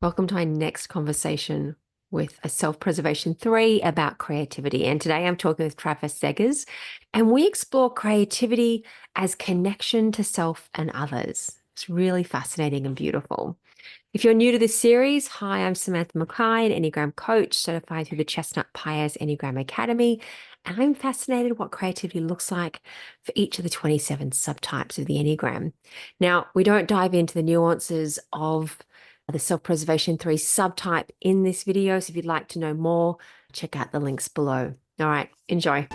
Welcome to my next conversation with a self-preservation 3 about creativity. And today I'm talking with Travis Seggers, and we explore creativity as connection to self and others. It's really fascinating and beautiful. If you're new to this series, hi, I'm Samantha Mackay, an Enneagram coach certified through the Chestnut Paes Enneagram Academy. And I'm fascinated what creativity looks like for each of the 27 subtypes of the Enneagram. Now, we don't dive into the nuances of the self-preservation 3 subtype in this video. So if you'd like to know more, check out the links below. All right, enjoy.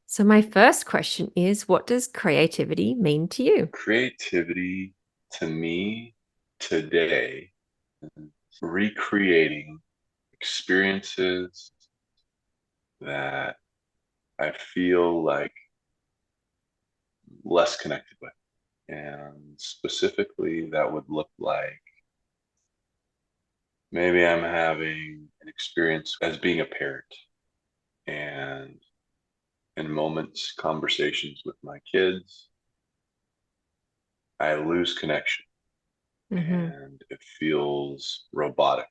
So my first question is, what does creativity mean to you? Creativity to me today is recreating experiences that I feel like less connected with. And specifically, that would look like maybe I'm having an experience as being a parent, and in moments, conversations with my kids, I lose connection Mm-hmm. and it feels robotic.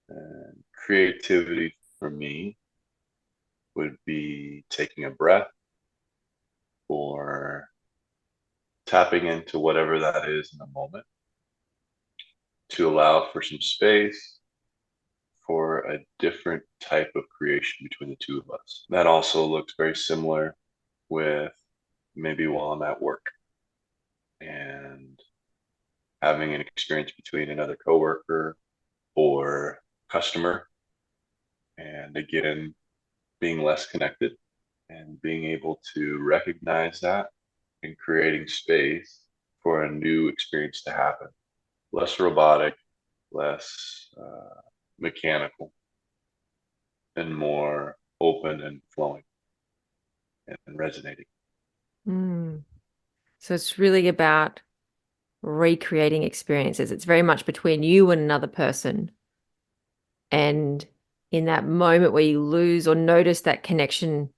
And creativity for me would be taking a breath or tapping into whatever that is in the moment to allow for some space for a different type of creation between the two of us. That also looks very similar with maybe while I'm at work and having an experience between another coworker or customer, and again, being less connected and being able to recognize that and creating space for a new experience to happen. Less robotic, less mechanical, and more open and flowing and resonating. Mm. So it's really about recreating experiences. It's very much between you and another person. And in that moment where you lose or notice that connection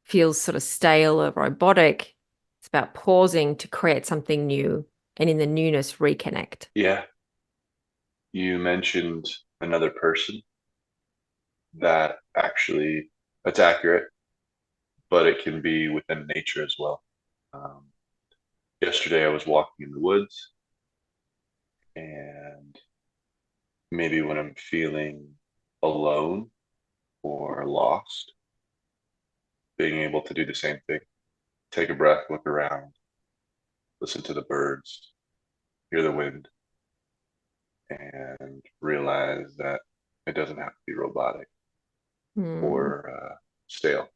feels sort of stale or robotic, it's about pausing to create something new and in the newness reconnect. Yeah, you mentioned another person that actually that's accurate, but it can be within nature as well. Um, Yesterday, I was walking in the woods, and maybe when I'm feeling alone or lost, being able to do the same thing, take a breath, look around, listen to the birds, hear the wind, and realize that it doesn't have to be robotic Mm. or stale,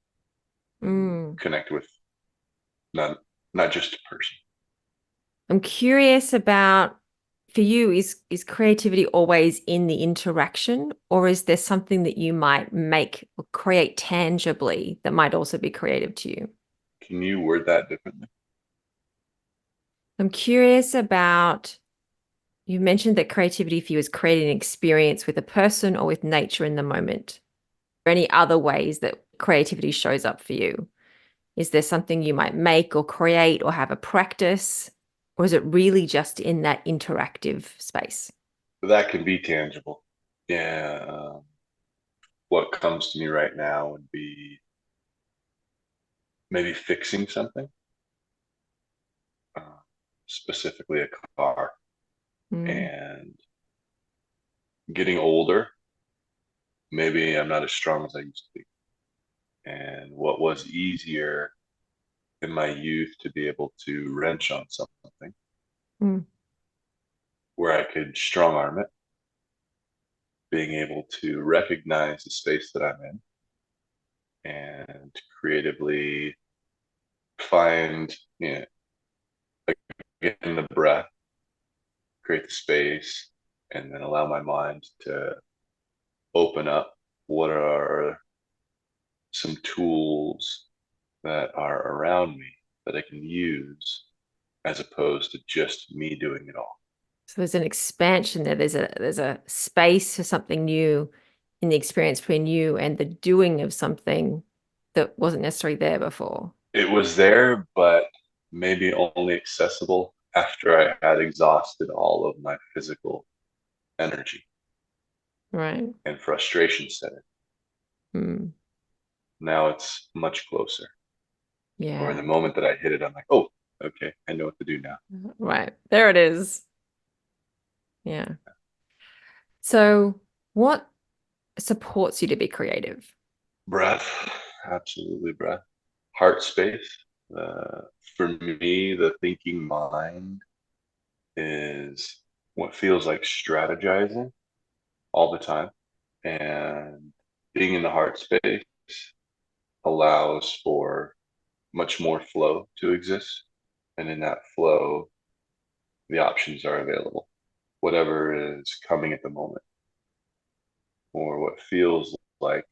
and Mm. connect with not not just a person. I'm curious about, for you, is creativity always in the interaction, or is there something that you might make or create tangibly that might also be creative to you? Can you word that differently? I'm curious about, you mentioned that creativity for you is creating an experience with a person or with nature in the moment. Are there any other ways that creativity shows up for you? Is there something you might make or create or have a practice? Or is it really just in that interactive space? That can be tangible. Yeah. What comes to me right now would be maybe fixing something, uh, specifically a car, Mm. and getting older. Maybe I'm not as strong as I used to be. And what was easier in my youth to be able to wrench on something Mm. where I could strong arm it, being able to recognize the space that I'm in and creatively find, get in the breath, create the space, and then allow my mind to open up what are some tools that are around me that I can use as opposed to just me doing it all. So there's an expansion there. There's a space for something new in the experience between you and the doing of something that wasn't necessarily there before. It was there, but maybe only accessible after I had exhausted all of my physical energy Right. and frustration set in. Mm. Now it's much closer. Or in the Yeah. moment that I hit it, I'm like, oh, okay, I know what to do now. Right. There it is. Yeah. So what supports you to be creative? Breath, absolutely breath. Heart space. Uh, for me, the thinking mind is what feels like strategizing all the time. And being in the heart space allows for much more flow to exist. And in that flow, the options are available. Whatever is coming at the moment, or what feels like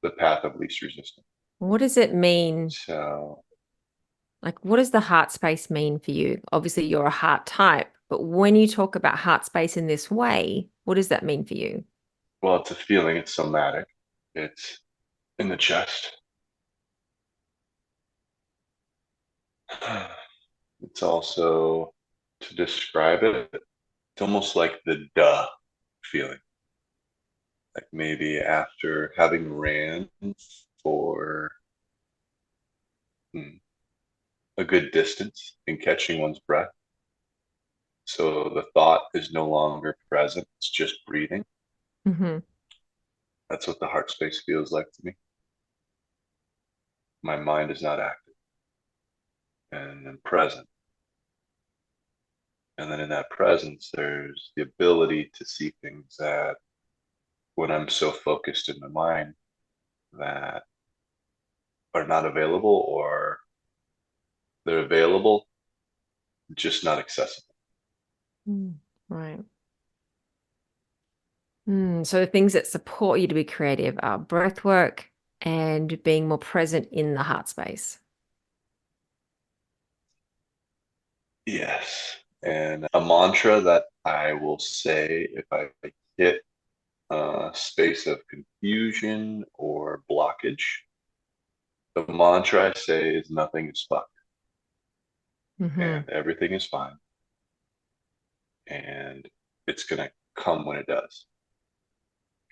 the path of least resistance. What does it mean? So, Like, what does the heart space mean for you? Obviously, you're a heart type, but when you talk about heart space in this way, what does that mean for you? well, it's a feeling, it's somatic, it's in the chest. It's also, to describe it, it's almost like the duh feeling. Like maybe after having ran for hmm, a good distance and catching one's breath. So the thought is no longer present, it's just breathing. Hmm. That's what the heart space feels like to me. My mind is not active and I'm present. And then in that presence, there's the ability to see things that when I'm so focused in the mind that are not available, or they're available, just not accessible. Mm. Right. So the things that support you to be creative are breath work and being more present in the heart space. Yes. And a mantra that I will say if I hit a space of confusion or blockage, the mantra I say is nothing is fucked Hmm. and everything is fine. And it's going to come when it does.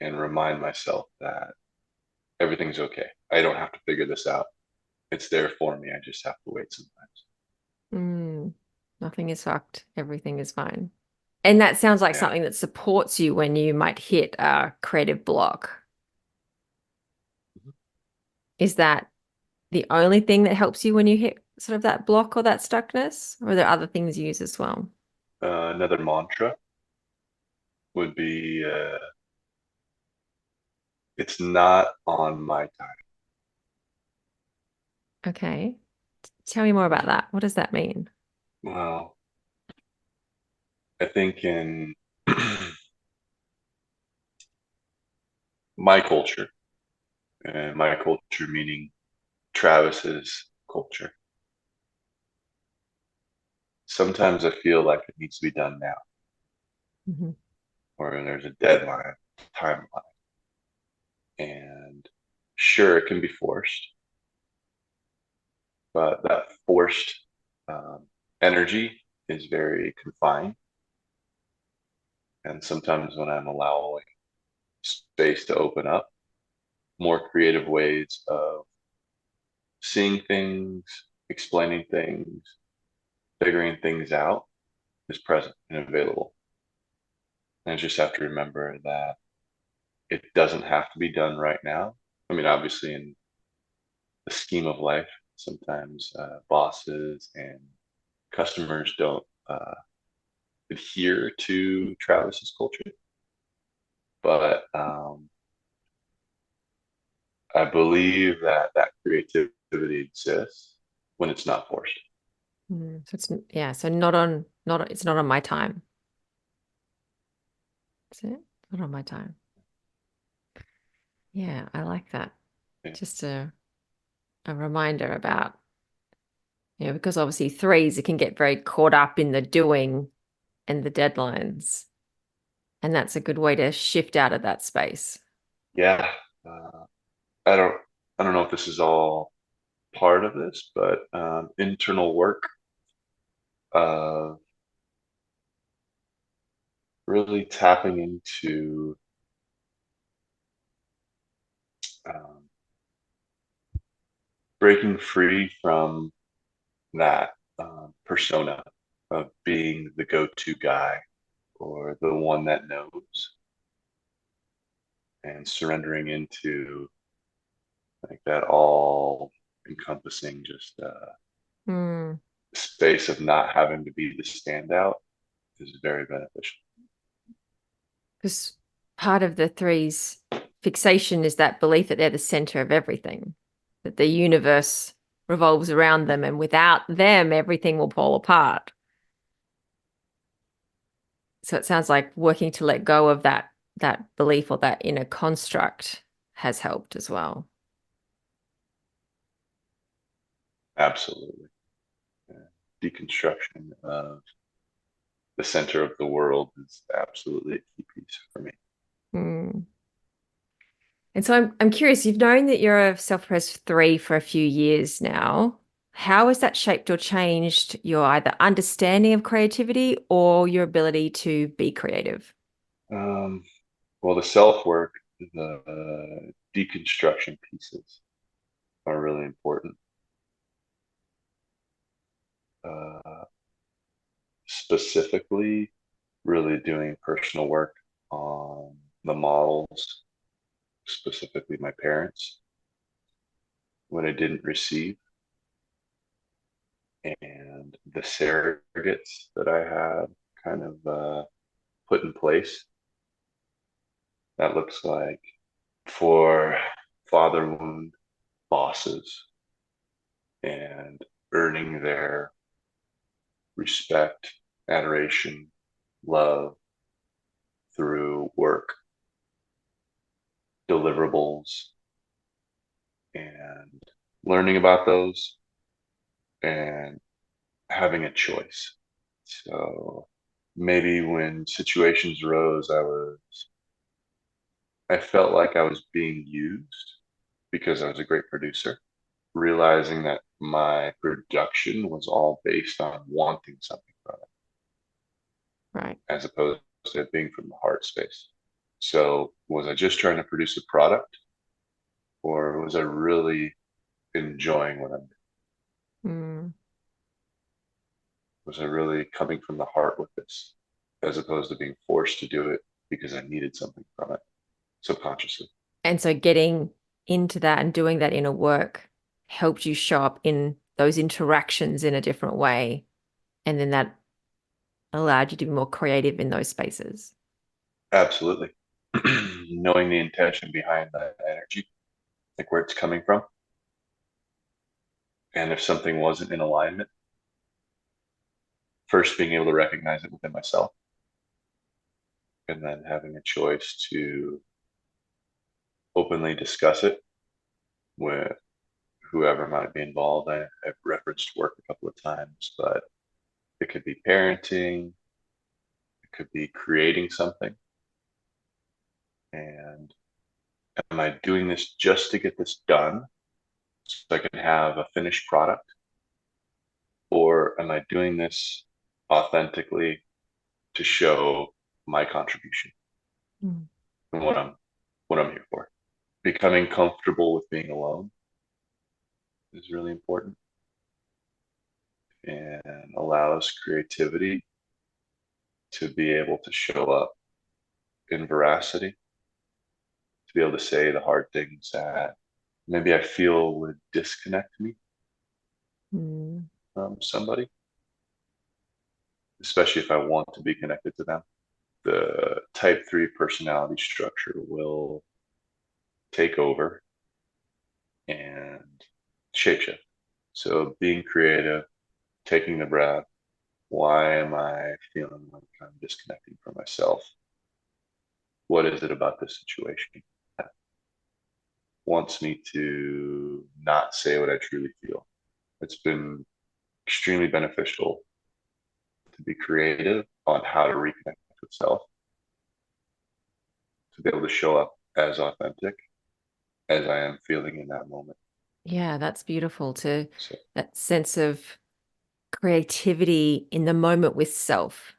And remind myself that everything's okay. I don't have to figure this out. It's there for me. I just have to wait sometimes. Nothing is fucked. Everything is fine. And that sounds like Yeah. something that supports you when you might hit a creative block. Is that the only thing that helps you when you hit sort of that block or that stuckness? Or are there other things you use as well? Another mantra would be it's not on my time. Okay. Tell me more about that. What does that mean? Well, I think in my culture, and my culture meaning Travis's culture, sometimes I feel like it needs to be done now, Hmm. or there's a deadline, timeline. And sure, it can be forced, but that forced um, energy is very confined. And sometimes when I'm allowing space to open up, more creative ways of seeing things, explaining things, figuring things out is present and available. And I just have to remember that it doesn't have to be done right now. I mean, obviously, in the scheme of life, sometimes bosses and customers don't adhere to Travis's culture, but I believe that that creativity exists when it's not forced. So it's yeah, so not it's not on my time. Is it? Not on my time. Yeah, I like that. Yeah. Just a reminder about, because obviously threes, it can get very caught up in the doing and the deadlines. And that's a good way to shift out of that space. Yeah. Uh, I don't I don't know if this is all part of this, but internal work of really tapping into um, breaking free from that persona of being the go-to guy or the one that knows, and surrendering into like that all encompassing just Mm. space of not having to be the standout is very beneficial. Because part of the three's fixation is that belief that they're the center of everything, that the universe revolves around them, and without them, everything will fall apart. So it sounds like working to let go of that belief or that inner construct has helped as well. Absolutely. Yeah. Deconstruction of the center of the world is absolutely a key piece for me. Mm. And so I'm curious, you've known that you're a self-pres 3 for a few years now. How has that shaped or changed your either understanding of creativity or your ability to be creative? Um, well, the self work, the deconstruction pieces are really important. Uh, Specifically, really doing personal work on the models, specifically my parents, what I didn't receive, and the surrogates that I had kind of put in place. That looks like for father wound bosses and earning their respect, adoration, love through work, deliverables, and learning about those and having a choice. So maybe when situations arose, I felt like I was being used because I was a great producer, realizing that my production was all based on wanting something from it, Right. as opposed to it being from the heart space. So was I just trying to produce a product, or was I really enjoying what I'm doing? Mm. Was I really coming from the heart with this, as opposed to being forced to do it because I needed something from it subconsciously? And so getting into that and doing that inner work helped you show up in those interactions in a different way. And then that allowed you to be more creative in those spaces. Absolutely. Knowing the intention behind that energy, like where it's coming from. And if something wasn't in alignment, first being able to recognize it within myself and then having a choice to openly discuss it with whoever might be involved. I've referenced work a couple of times, but it could be parenting, it could be creating something. And am I doing this just to get this done so I can have a finished product? Or am I doing this authentically to show my contribution Mm. and what I'm here for? Becoming comfortable with being alone is really important and allows creativity to be able to show up in veracity, to be able to say the hard things that maybe I feel would disconnect me Mm. from somebody, especially if I want to be connected to them. The type 3 personality structure will take over and shapeshift. So being creative, taking the breath, why am I feeling like I'm disconnecting from myself? What is it about this situation that wants me to not say what I truly feel? It's been extremely beneficial to be creative on how to reconnect with self, to be able to show up as authentic as I am feeling in that moment. Yeah, that's beautiful to So that sense of creativity in the moment with self,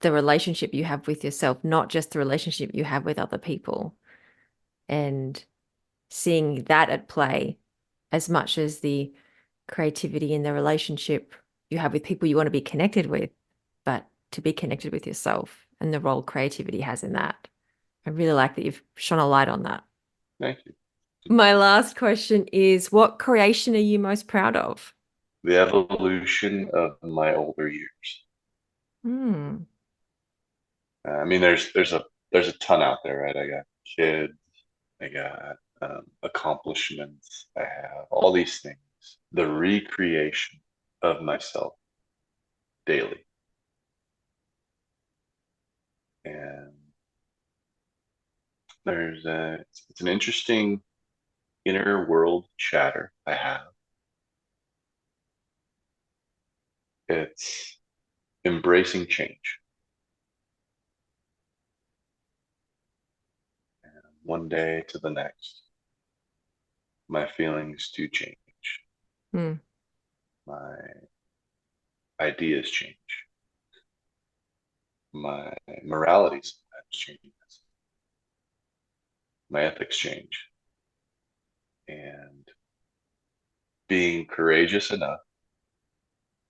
the relationship you have with yourself, not just the relationship you have with other people, and seeing that at play as much as the creativity in the relationship you have with people you want to be connected with, but to be connected with yourself and the role creativity has in that. I really like that you've shone a light on that. thank you. My last question is, what creation are you most proud of? The evolution of my older years. Hmm. I mean, there's a ton out there, right? I got kids, I got accomplishments, I have all these things. The recreation of myself daily, and it's an interesting inner world chatter I have. It's embracing change. And one day to the next, my feelings do change. Hmm. My ideas change. My morality sometimes changes. My ethics change. And being courageous enough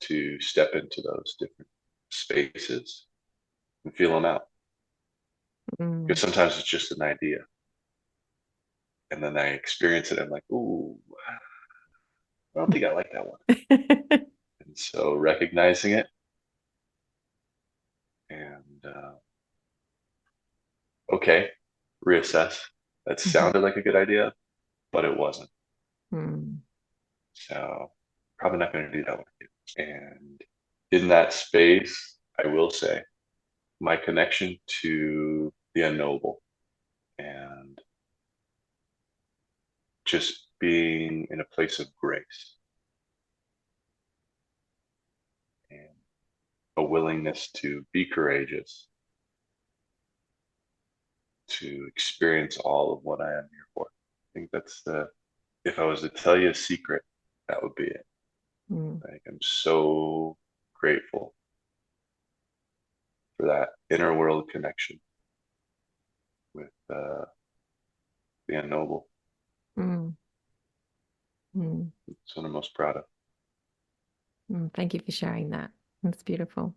to step into those different spaces and feel them out. Hmm. Because sometimes it's just an idea. And then I experience it. I'm like, ooh, I don't think I like that one. And so recognizing it and okay, reassess. That Mhm. sounded like a good idea, but it wasn't. Hmm. So probably not going to do that one again. And in that space, I will say my connection to the unknowable and just being in a place of grace and a willingness to be courageous, to experience all of what I am here for. I think that's if I was to tell you a secret, that would be it. Hmm. Like, I'm so grateful for that inner world connection with the unknowable. Hmm. Hmm. It's what I'm most proud of. Hmm. Thank you for sharing that. That's beautiful.